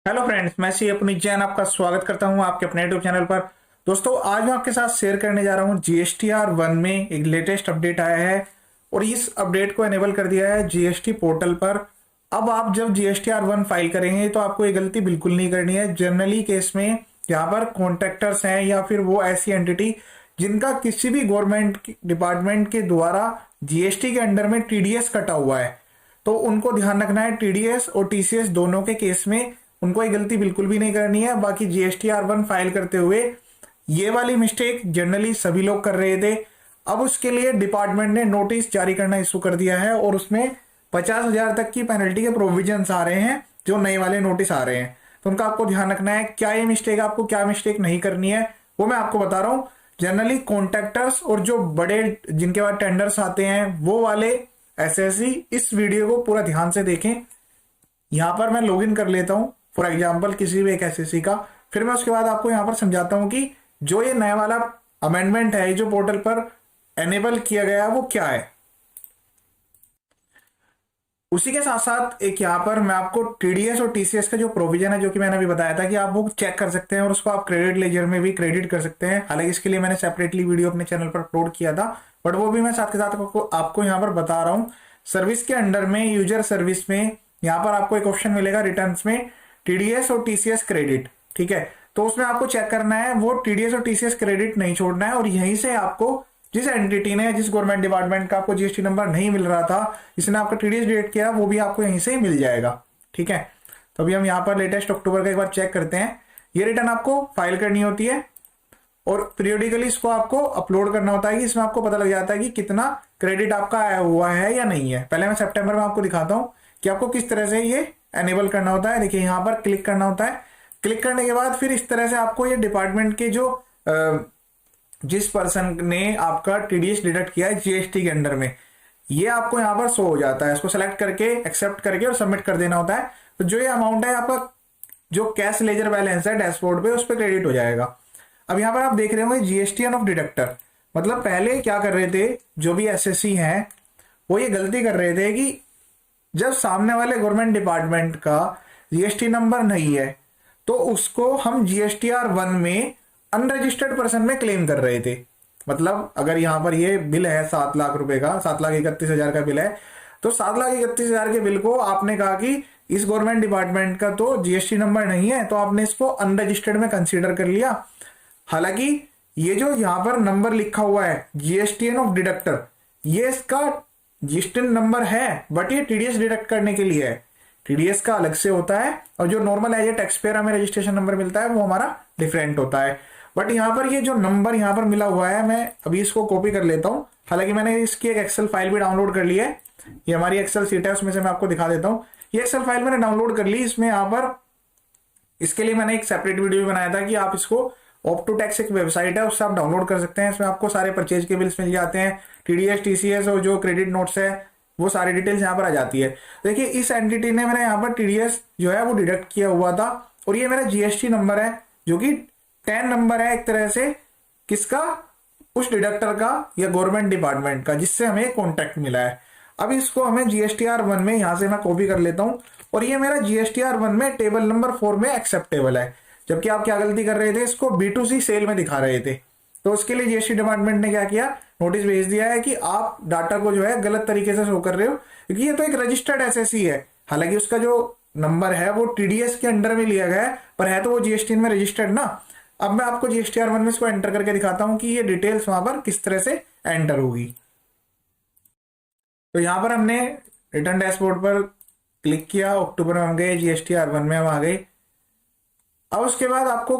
Hello friends, मैं सी अपनी जैन आपका स्वागत करता हूं आपके अपने यूट्यूब चैनल पर। दोस्तों, आज मैं आपके साथ शेयर करने जा रहा हूं GSTR 1 में एक लेटेस्ट अपडेट आया है और इस अपडेट को एनेबल कर दिया है जीएसटी पोर्टल पर। अब आप जब GSTR 1 फाइल करेंगे तो आपको ये गलती बिल्कुल नहीं करनी है। जनरली केस में यहाँ पर कॉन्ट्रैक्टर्स हैं या फिर वो ऐसी एंटिटी जिनका किसी भी गवर्नमेंट डिपार्टमेंट के द्वारा जीएसटी के अंडर में टीडीएस कटा हुआ है, तो उनको ध्यान रखना है। टीडीएस और टीसीएस दोनों के केस में उनको ये गलती बिल्कुल भी नहीं करनी है। बाकी GSTR 1 फाइल करते हुए ये वाली मिस्टेक जनरली सभी लोग कर रहे थे। अब उसके लिए डिपार्टमेंट ने नोटिस जारी करना इशू कर दिया है और उसमें 50,000 तक की पेनल्टी के प्रोविजन आ रहे हैं जो नए वाले नोटिस आ रहे हैं। तो उनका आपको ध्यान रखना है। क्या ये मिस्टेक आपको क्या मिस्टेक नहीं करनी है वो मैं आपको बता रहा हूं। जनरली कॉन्ट्रैक्टर्स और जो बड़े जिनके बाद टेंडर्स आते हैं वो वाले एसएससी इस वीडियो को पूरा ध्यान से देखें। यहां पर मैं लॉगिन कर लेता हूं फॉर एग्जाम्पल किसी भी एक एसएससी का, फिर मैं उसके बाद आपको यहां पर समझाता हूं कि जो ये नया वाला अमेंडमेंट है जो पोर्टल पर एनेबल किया गया है वो क्या है। उसी के साथ साथ एक यहाँ पर मैं आपको टीडीएस और टीसीएस का जो प्रोविजन है जो कि मैंने अभी बताया था कि आप वो चेक कर सकते हैं और उसको आप क्रेडिट लेजर में भी क्रेडिट कर सकते हैं। हालांकि इसके लिए मैंने सेपरेटली वीडियो अपने चैनल पर अपलोड किया था, बट वो भी मैं साथ के साथ आपको यहाँ पर बता रहा हूँ। सर्विस के अंडर में यूजर सर्विस में यहाँ पर आपको एक ऑप्शन मिलेगा रिटर्न में टीडीएस और टीसीएस क्रेडिट। ठीक है, तो उसमें आपको चेक करना है वो टीडीएस और टीसीएस क्रेडिट नहीं छोड़ना है और यहीं से आपको जिस एंटिटी ने जिस गवर्नमेंट डिपार्टमेंट का आपको जीएसटी नंबर नहीं मिल रहा था, जिसने आपका टीडीएस डिडक्ट किया, वो भी आपको यहीं से मिल जाएगा। ठीक है, तो अभी हम यहाँ पर लेटेस्ट अक्टूबर का एक बार चेक करते हैं। ये रिटर्न आपको फाइल करनी होती है और पीरियोडिकली इसको आपको अपलोड करना होता है कि इसमें आपको पता लग जाता है कि कितना क्रेडिट आपका आया हुआ है या नहीं है। पहले मैं सितंबर में आपको दिखाता हूँ कि आपको किस तरह से ये एनेबल करना होता है। देखिए, यहाँ पर क्लिक करना होता है। क्लिक करने के बाद फिर इस तरह से आपको ये डिपार्टमेंट के जो जिस पर्सन ने आपका टीडीएस डिडक्ट किया है जीएसटी के अंडर में, ये आपको यहाँ पर शो हो जाता है। इसको सेलेक्ट करके एक्सेप्ट करके और सबमिट कर देना होता है। तो जो ये अमाउंट है आपका जो कैश लेजर बैलेंस है डैशबोर्ड पे उस पर क्रेडिट हो जाएगा। अब यहाँ पर आप देख रहे होंगे जीएसटीएन ऑफ डिडक्टर, मतलब पहले क्या कर रहे थे जो भी एसएससी हैं वो ये गलती कर रहे थे कि जब सामने वाले गवर्नमेंट डिपार्टमेंट का जीएसटी नंबर नहीं है तो उसको हम GSTR 1 में अनरजिस्टर्ड पर्सन में क्लेम कर रहे थे। मतलब अगर यहां पर ये बिल है 7 लाख रुपए का, 7,31,000 का बिल है, तो 7,31,000 के बिल को आपने कहा कि इस गवर्नमेंट डिपार्टमेंट का तो जीएसटी नंबर नहीं है, तो आपने इसको अनरजिस्टर्ड में कंसीडर कर लिया। हालांकि ये जो यहां पर नंबर लिखा हुआ है जीएसटीएन ऑफ डिडक्टर, ये इसका जीएसटी नंबर है, बट ये टीडीएस डिडक्ट करने के लिए है। टीडीएस का अलग से होता है और जो normal as a taxpayer हमें रजिस्ट्रेशन नंबर मिलता है वो हमारा डिफरेंट होता है। बट यहाँ पर ये जो नंबर यहाँ पर मिला हुआ है, मैं अभी इसको कॉपी कर लेता हूँ। हालांकि मैंने इसकी एक एक्सेल फाइल भी डाउनलोड कर ली है। ये हमारी एक्सेल सीट है, उसमें से मैं आपको दिखा देता हूँ। ये एक्सेल फाइल मैंने डाउनलोड कर ली। इसमें यहाँ पर इसके लिए मैंने एक सेपरेट वीडियो भी बनाया था कि आप इसको ऑप्टोटैक्स एक वेबसाइट है उससे आप डाउनलोड कर सकते हैं। इसमें आपको सारे परचेज के बिल्स मिल जाते हैं, टीडीएस टीसीएस और जो क्रेडिट नोट्स है वो सारी डिटेल्स यहाँ पर आ जाती है। देखिए, इस एंटिटी ने मैंने यहाँ पर टीडीएस जो है वो डिडक्ट किया हुआ था और ये मेरा जीएसटी नंबर है जो कि 10 नंबर है एक तरह से किसका, उस डिडक्टर का या गवर्नमेंट डिपार्टमेंट का जिससे हमें कॉन्ट्रैक्ट मिला है। अब इसको हमें GSTR 1 में यहां से मैं कॉपी कर लेता हूं और ये मेरा GSTR 1 में टेबल नंबर 4 में एक्सेप्टेबल है। जबकि आप क्या गलती कर रहे थे, इसको B2C सेल में दिखा रहे थे। तो उसके लिए जीएसटी डिपार्टमेंट ने क्या किया, नोटिस भेज दिया है कि आप डाटा को जो है गलत तरीके से शो कर रहे हो, क्योंकि ये तो एक रजिस्टर्ड एसएससी है। हालांकि उसका जो नंबर है वो टीडीएस के अंडर में लिया गया है, पर है तो वो जीएसटी में रजिस्टर्ड ना। अब मैं आपको GSTR 1 में इसको एंटर करके दिखाता हूं कि ये डिटेल्स वहां पर किस तरह से एंटर होगी। तो यहां पर हमने रिटर्न डैशबोर्ड पर क्लिक किया, अक्टूबर में हम गए, GSTR 1 में हम आ गए। अब उसके बाद आपको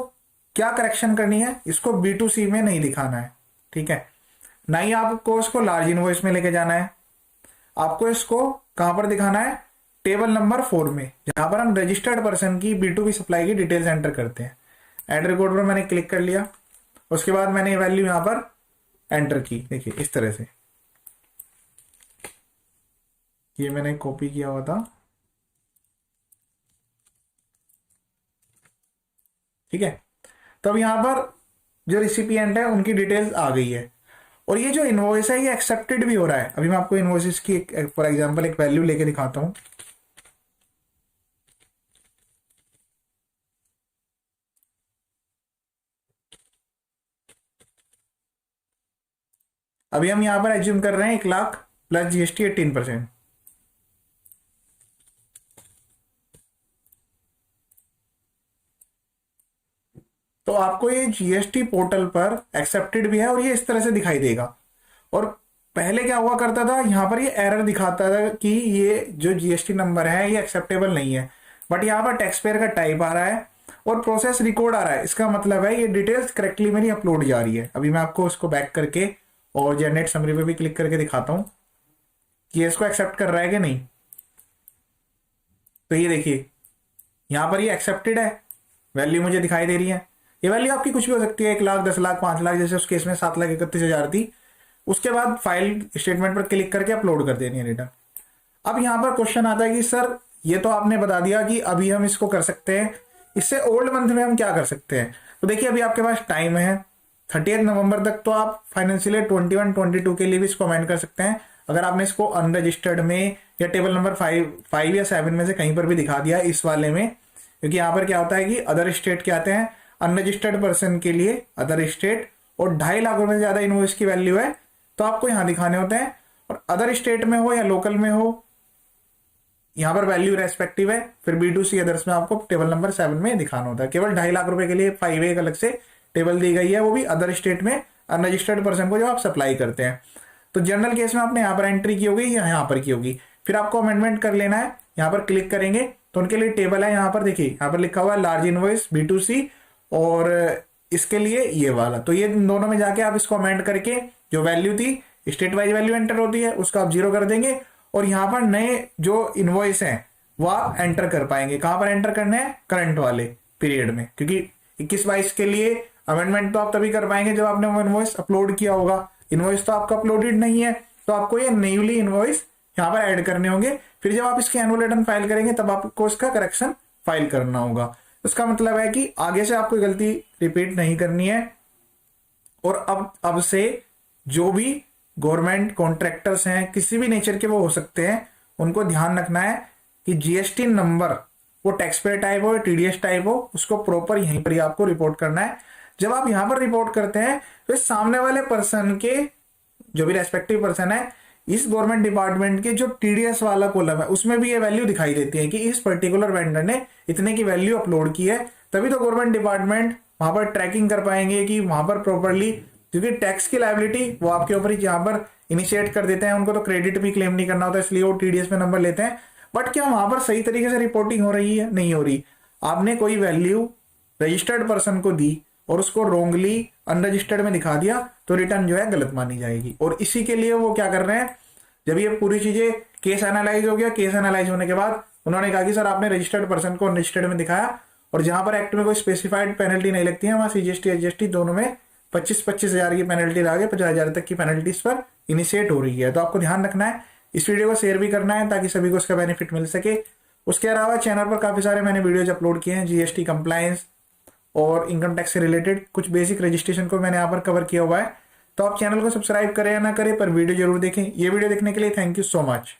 क्या करेक्शन करनी है, इसको B2C में नहीं दिखाना है। ठीक है, ना ही आपको इसको लार्ज इनवॉइस में लेके जाना है। आपको इसको कहां पर दिखाना है, टेबल नंबर 4 में, जहां पर हम रजिस्टर्ड पर्सन की B2B सप्लाई की डिटेल्स एंटर करते हैं। एड रिकॉर्ड पर मैंने क्लिक कर लिया, उसके बाद मैंने ये वैल्यू यहां पर एंटर की। देखिए इस तरह से, ये मैंने कॉपी किया हुआ था। ठीक है, तो अब यहां पर जो रिसिपिएंट है उनकी डिटेल्स आ गई है और ये जो इनवॉइस है ये एक्सेप्टेड भी हो रहा है। अभी मैं आपको इनवॉइसेस की फॉर एग्जांपल एक वैल्यू लेके दिखाता हूं। अभी हम यहाँ पर एज्यूम कर रहे हैं 1 लाख प्लस जीएसटी 18%। तो आपको ये जीएसटी पोर्टल पर एक्सेप्टेड भी है और ये इस तरह से दिखाई देगा। और पहले क्या हुआ करता था, यहां पर ये एरर दिखाता था कि ये जो जीएसटी नंबर है ये एक्सेप्टेबल नहीं है, बट यहाँ पर टैक्स पेयर का टाइप आ रहा है और प्रोसेस रिकॉर्ड आ रहा है। इसका मतलब है ये डिटेल्स करेक्टली मेरी अपलोड जा रही है। अभी मैं आपको उसको बैक करके और जनरेट समरी पे भी क्लिक करके दिखाता हूं कि इसको एक्सेप्ट कर रहा है कि नहीं। तो ये देखिए यहां पर ये एक्सेप्टेड है, वैल्यू मुझे दिखाई दे रही है। ये वैल्यू आपकी कुछ भी हो सकती है, 1 लाख, 10 लाख, 5 लाख, जैसे उस केस में 7,31,000 थी। उसके बाद फाइल स्टेटमेंट पर क्लिक करके अपलोड कर देनी है रिटर्न। अब यहां पर क्वेश्चन आता है कि सर ये तो आपने बता दिया कि अभी हम इसको कर सकते हैं, इससे ओल्ड मंथ में हम क्या कर सकते हैं। तो देखिए अभी आपके पास टाइम है 30 नवंबर तक, तो आप फाइनेंशियल ईयर 21-22 के लिए भी इसको अमेंड कर सकते हैं। अगर आपने इसको अनरजिस्टर्ड में या टेबल नंबर 5 या 7 में से कहीं पर भी दिखा दिया इस वाले में, क्योंकि यहाँ पर क्या होता है कि अदर स्टेट के आते हैं, अनरजिस्टर्ड पर्सन के लिए अदर स्टेट और 2.5 लाख रुपए से ज्यादा इनवॉइस की वैल्यू है तो आपको यहां दिखाने होते हैं। और अदर स्टेट में हो या लोकल में हो, यहां पर वैल्यू रेस्पेक्टिव है। फिर B2C अदर्स में आपको टेबल नंबर 7 में दिखाना होता है। केवल 2.5 लाख रुपए के लिए 5 अलग से टेबल दी गई है, वो भी अदर स्टेट में अनरजिस्टर्ड पर्सन को जो आप सप्लाई करते हैं। तो जनरल केस में आपने यहाँ पर एंट्री की होगी या यहाँ पर की होगी, फिर आपको अमेंडमेंट कर लेना है। यहाँ पर क्लिक करेंगे तो उनके लिए टेबल है, यहाँ पर देखिए यहाँ पर लिखा हुआ है लार्ज इनवॉइस B2C और इसके लिए ये वाला। तो ये दोनों में जाके आप इसको अमेंड करके जो वैल्यू थी स्टेट वाइज वैल्यू एंटर होती है उसका आप 0 कर देंगे और यहाँ पर नए जो इनवॉइस हैं वो आप एंटर कर पाएंगे। कहां पर एंटर करने हैं, करंट वाले पीरियड में, क्योंकि 21-22 के लिए अमेंडमेंट तो आप तभी कर पाएंगे जब आपने वो इनवॉइस अपलोड किया होगा। इनवॉइस तो आपका अपलोडेड नहीं है, तो आपको ये न्यूली इनवॉइस यहाँ पर ऐड करने होंगे। फिर जब आप इसके एनुअल रिटर्न फाइल करेंगे तब आपको इसका करेक्शन फाइल करना होगा। इसका मतलब है कि आगे से आपको गलती रिपीट नहीं करनी है। और अब से जो भी गवर्नमेंट कॉन्ट्रैक्टर्स हैं, किसी भी नेचर के वो हो सकते हैं, उनको ध्यान रखना है कि जीएसटी नंबर वो टैक्स पेयर टाइप हो, टीडीएस टाइप हो, उसको प्रॉपर यहीं पर ही आपको रिपोर्ट करना है। जब आप यहां पर रिपोर्ट करते हैं तो सामने वाले पर्सन के जो भी रेस्पेक्टिव पर्सन है, इस गवर्नमेंट डिपार्टमेंट के जो टीडीएस वाला कॉलम है उसमें भी ये वैल्यू दिखाई देती है कि इस पर्टिकुलर वेंडर ने इतने की वैल्यू अपलोड की है। तभी तो गवर्नमेंट डिपार्टमेंट वहां पर ट्रैकिंग कर पाएंगे कि वहां पर प्रॉपरली, क्योंकि टैक्स की लायबिलिटी वो आपके ऊपर ही यहाँ पर इनिशिएट कर देते हैं, उनको तो क्रेडिट भी क्लेम नहीं करना होता, इसलिए वो टीडीएस में नंबर लेते हैं। बट क्या वहां पर सही तरीके से रिपोर्टिंग हो रही है, नहीं हो रही। आपने कोई वैल्यू रजिस्टर्ड पर्सन को दी और उसको रोंगली अनरजिस्टर्ड में दिखा दिया तो रिटर्न जो है गलत मानी जाएगी। और इसी के लिए वो क्या कर रहे हैं, जब ये पूरी चीजें केस एनालाइज हो गया, केस एनालाइज होने के बाद उन्होंने कहा कि सर आपने रजिस्टर्ड पर्सन को अनरजिस्टर्ड में दिखाया और जहां पर एक्ट में कोई स्पेसिफाइड पेनल्टी नहीं लगती है वहां सीजीएसटी एसजीएसटी दोनों में 25-25 हजार की पेनल्टी लगा के 50 हजार तक की पेनल्टी इस पर इनिशिएट हो रही है। तो आपको ध्यान रखना है, इस वीडियो को शेयर भी करना है ताकि सभी को इसका बेनिफिट मिल सके। उसके अलावा चैनल पर काफी सारे मैंने वीडियोज अपलोड किए हैं, जीएसटी कंप्लायंस और इनकम टैक्स से रिलेटेड कुछ बेसिक रजिस्ट्रेशन को मैंने यहाँ पर कवर किया हुआ है। तो आप चैनल को सब्सक्राइब करें या ना करें पर वीडियो जरूर देखें। ये वीडियो देखने के लिए थैंक यू सो मच।